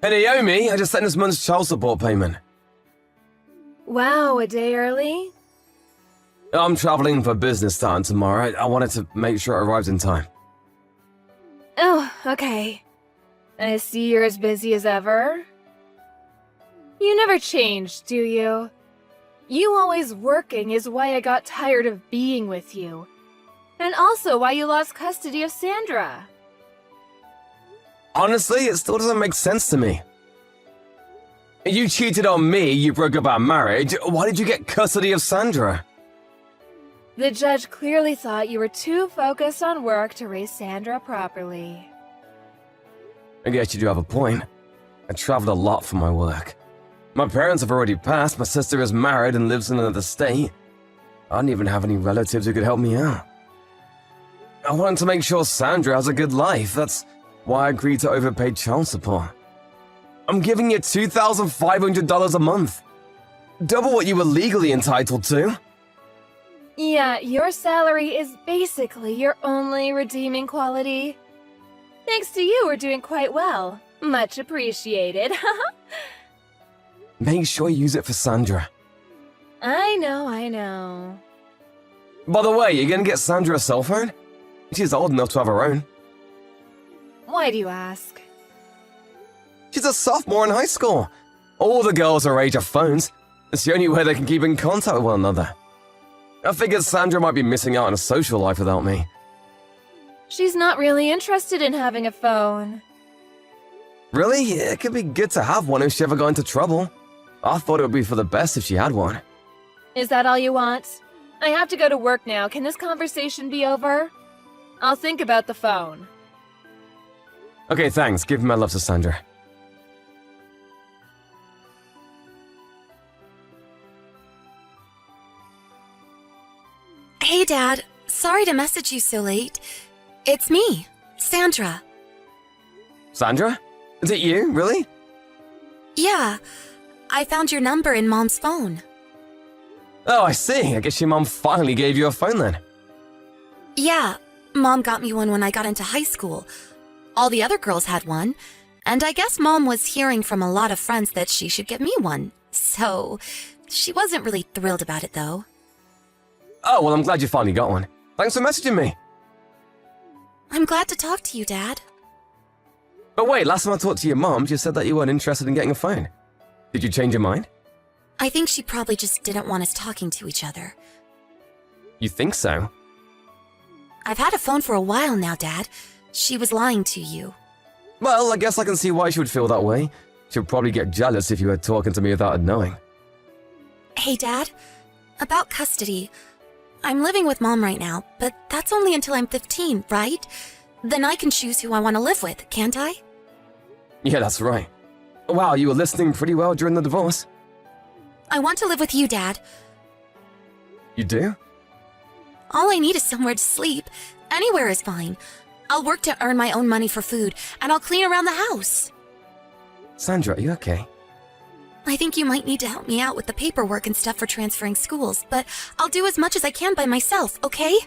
Hey Naomi, I just sent this month's child support payment. Wow, a day early? I'm traveling for business starting tomorrow. I wanted to make sure it arrives in time. Oh, okay. I see you're as busy as ever. You never change, do you? You always working is why I got tired of being with you. And also why you lost custody of Sandra. Honestly, it still doesn't make sense to me. You cheated on me, you broke up our marriage. Why did you get custody of Sandra? The judge clearly thought you were too focused on work to raise Sandra properly. I guess you do have a point. I traveled a lot for my work. My parents have already passed, my sister is married and lives in another state. I don't even have any relatives who could help me out. I wanted to make sure Sandra has a good life. That's why I agreed to overpay child support. I'm giving you $2,500 a month. Double what you were legally entitled to. Yeah, your salary is basically your only redeeming quality. Thanks to you, we're doing quite well. Much appreciated. Make sure you use it for Sandra. I know. By the way, you're gonna get Sandra a cell phone? She's old enough to have her own. Why do you ask? She's a sophomore in high school. All the girls her age have phones. It's the only way they can keep in contact with one another. I figured Sandra might be missing out on a social life without me. She's not really interested in having a phone. Really? It could be good to have one if she ever got into trouble. I thought it would be for the best if she had one. Is that all you want? I have to go to work now. Can this conversation be over? I'll think about the phone. Okay, thanks. Give my love to Sandra. Hey, Dad. Sorry to message you so late. It's me, Sandra. Sandra? Is it you? Really? Yeah, I found your number in Mom's phone. Oh, I see. I guess your mom finally gave you a phone then. Yeah, Mom got me one when I got into high school. All the other girls had one, and I guess Mom was hearing from a lot of friends that she should get me one. So, she wasn't really thrilled about it though. Oh, well, I'm glad you finally got one. Thanks for messaging me. I'm glad to talk to you, Dad. But wait, last time I talked to your mom, she said that you weren't interested in getting a phone. Did you change your mind? I think she probably just didn't want us talking to each other. You think so? I've had a phone for a while now, Dad. She was lying to you. Well, I guess I can see why she would feel that way. She'd probably get jealous if you were talking to me without her knowing. Hey, Dad. About custody. I'm living with Mom right now, but that's only until I'm 15, right? Then I can choose who I want to live with, can't I? Yeah, that's right. Wow, you were listening pretty well during the divorce. I want to live with you, Dad. You do? All I need is somewhere to sleep. Anywhere is fine. I'll work to earn my own money for food, and I'll clean around the house. Sandra, are you okay? I think you might need to help me out with the paperwork and stuff for transferring schools, but I'll do as much as I can by myself, okay?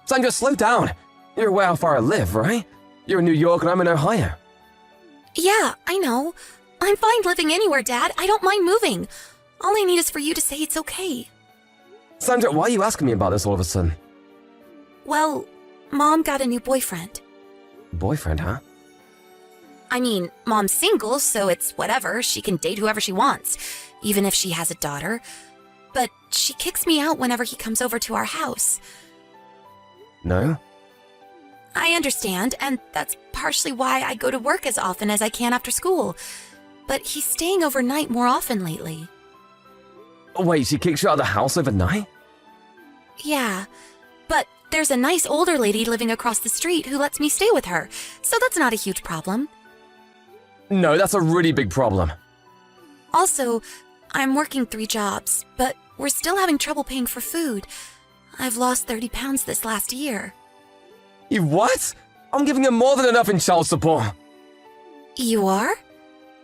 Sandra, slow down. You're aware how far I live, right? You're in New York and I'm in Ohio. Yeah, I know. I'm fine living anywhere, Dad. I don't mind moving. All I need is for you to say it's okay. Sandra, why are you asking me about this all of a sudden? Well, Mom got a new boyfriend. Boyfriend, huh? I mean, Mom's single, so it's whatever. She can date whoever she wants, even if she has a daughter. But she kicks me out whenever he comes over to our house. No? I understand, and that's partially why I go to work as often as I can after school. But he's staying overnight more often lately. Wait, she kicks you out of the house overnight? Yeah, but there's a nice older lady living across the street who lets me stay with her, so that's not a huge problem. No, that's a really big problem. Also, I'm working 3 jobs, but we're still having trouble paying for food. I've lost 30 pounds this last year. You what? I'm giving her more than enough in child support. You are?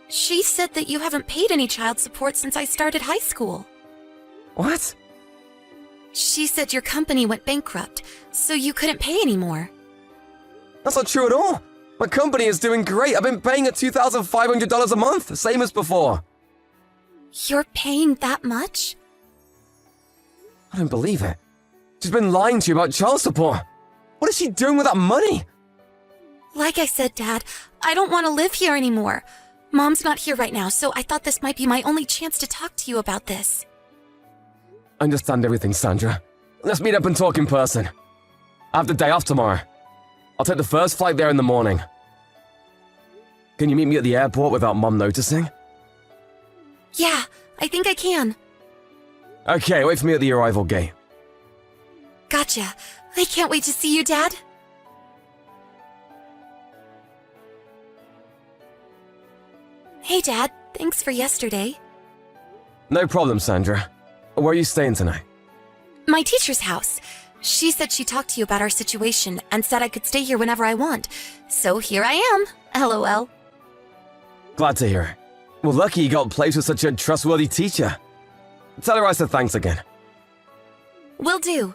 She said that you haven't paid any child support since I started high school. What? She said your company went bankrupt, so you couldn't pay anymore. That's not true at all. My company is doing great. I've been paying her $2,500 a month, same as before. You're paying that much? I don't believe it. She's been lying to you about child support. What is she doing with that money? Like I said, Dad, I don't want to live here anymore. Mom's not here right now, so I thought this might be my only chance to talk to you about this. I understand everything, Sandra. Let's meet up and talk in person. I have the day off tomorrow. I'll take the first flight there in the morning. Can you meet me at the airport without Mom noticing? Yeah, I think I can. Okay, wait for me at the arrival gate. Gotcha. I can't wait to see you, Dad. Hey, Dad. Thanks for yesterday. No problem, Sandra. Where are you staying tonight? My teacher's house. She said she talked to you about our situation and said I could stay here whenever I want. So here I am. LOL. Glad to hear it. Well, lucky you got placed with such a trustworthy teacher. Tell her I said thanks again. Will do.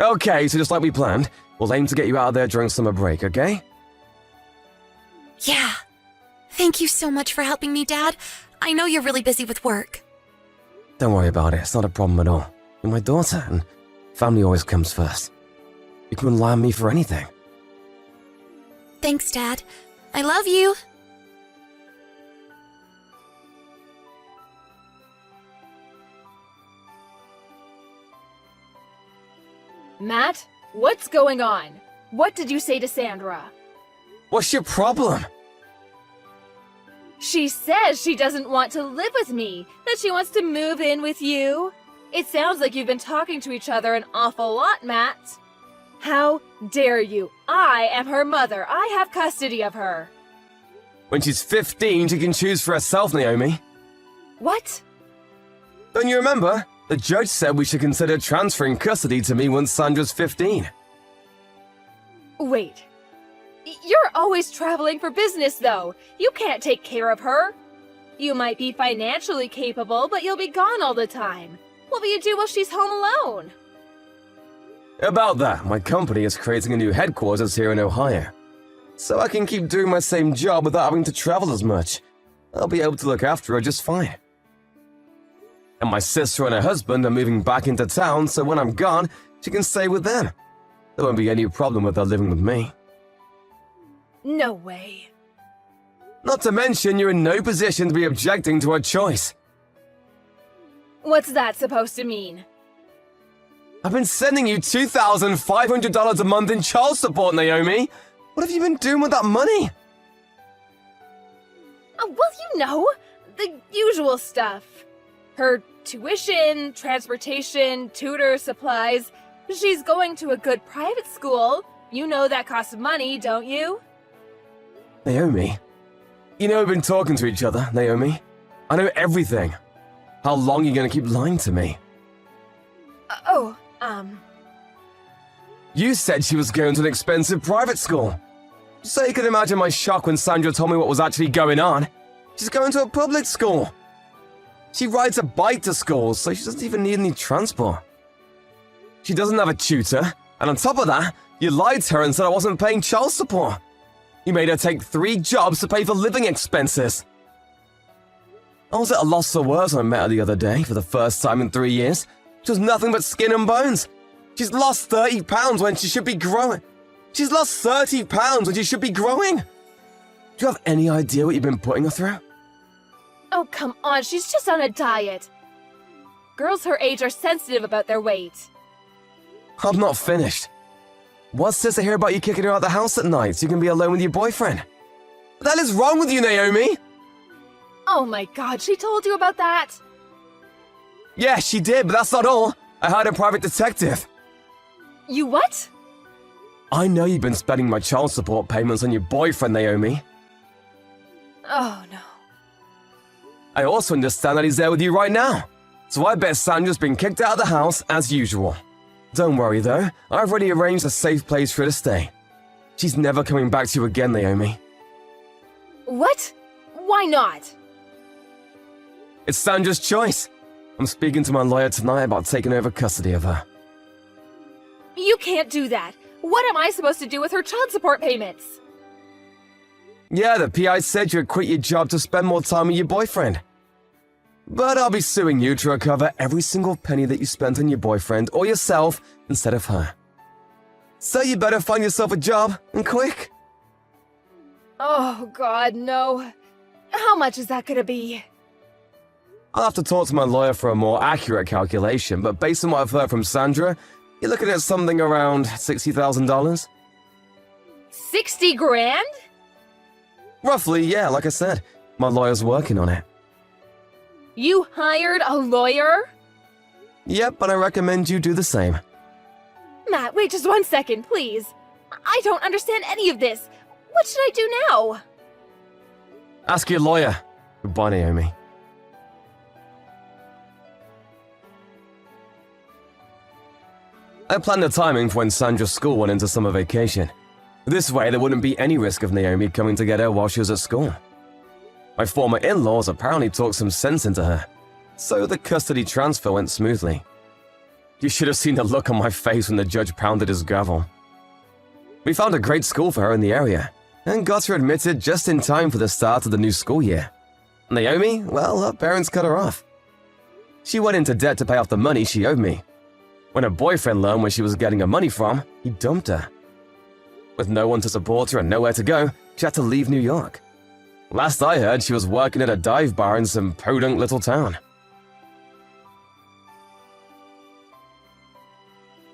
Okay, so just like we planned, we'll aim to get you out of there during summer break, okay? Yeah. Thank you so much for helping me, Dad. I know you're really busy with work. Don't worry about it, it's not a problem at all. You're my daughter, and family always comes first. You can rely on me for anything. Thanks, Dad. I love you. Matt, what's going on? What did you say to Sandra? What's your problem? She says she doesn't want to live with me, that she wants to move in with you. It sounds like you've been talking to each other an awful lot, Matt. How dare you? I am her mother. I have custody of her. When she's 15, she can choose for herself, Naomi. What? Don't you remember? The judge said we should consider transferring custody to me once Sandra's 15. Wait. You're always traveling for business, though. You can't take care of her. You might be financially capable, but you'll be gone all the time. What will you do while she's home alone? About that, my company is creating a new headquarters here in Ohio. So I can keep doing my same job without having to travel as much. I'll be able to look after her just fine. And my sister and her husband are moving back into town, so when I'm gone, she can stay with them. There won't be any problem with her living with me. No way. Not to mention, you're in no position to be objecting to her choice. What's that supposed to mean? I've been sending you $2,500 a month in child support, Naomi. What have you been doing with that money? Well, you know, the usual stuff. Her tuition, transportation, tutor, supplies. She's going to a good private school. You know that costs money, don't you? Naomi, you know we've been talking to each other, Naomi. I know everything. How long are you going to keep lying to me? You said she was going to an expensive private school. So you can imagine my shock when Sandra told me what was actually going on. She's going to a public school. She rides a bike to school, so she doesn't even need any transport. She doesn't have a tutor, and on top of that, you lied to her and said I wasn't paying child support. You made her take 3 jobs to pay for living expenses. I was at a loss for words when I met her the other day for the first time in 3 years. She was nothing but skin and bones. She's lost 30 pounds when she should be growing. She's lost 30 pounds when she should be growing. Do you have any idea what you've been putting her through? Oh, come on, she's just on a diet. Girls her age are sensitive about their weight. I'm not finished. What's this I hear about you kicking her out of the house at night so you can be alone with your boyfriend? What the hell is wrong with you, Naomi? Oh my god, she told you about that? Yeah, she did, but that's not all. I hired a private detective. You what? I know you've been spending my child support payments on your boyfriend, Naomi. Oh no. I also understand that he's there with you right now. So I bet Sandra's been kicked out of the house as usual. Don't worry though, I've already arranged a safe place for her to stay. She's never coming back to you again, Naomi. What? Why not? It's Sandra's choice. I'm speaking to my lawyer tonight about taking over custody of her. You can't do that. What am I supposed to do with her child support payments? Yeah, the PI said you'd quit your job to spend more time with your boyfriend. But I'll be suing you to recover every single penny that you spent on your boyfriend or yourself instead of her. So you better find yourself a job, and quick. Oh, God, no. How much is that gonna be? I'll have to talk to my lawyer for a more accurate calculation, but based on what I've heard from Sandra, you're looking at something around $60,000? 60 grand? Roughly, yeah, like I said. My lawyer's working on it. You hired a lawyer? Yep, but I recommend you do the same. Matt, wait just 1 second, please. I don't understand any of this. What should I do now? Ask your lawyer. Goodbye, Naomi. I planned the timing for when Sandra's school went into summer vacation. This way, there wouldn't be any risk of Naomi coming to get her while she was at school. My former in-laws apparently talked some sense into her, so the custody transfer went smoothly. You should have seen the look on my face when the judge pounded his gavel. We found a great school for her in the area, and got her admitted just in time for the start of the new school year. Naomi, well, her parents cut her off. She went into debt to pay off the money she owed me. When her boyfriend learned where she was getting her money from, he dumped her. With no one to support her and nowhere to go, she had to leave New York. Last I heard, she was working at a dive bar in some podunk little town.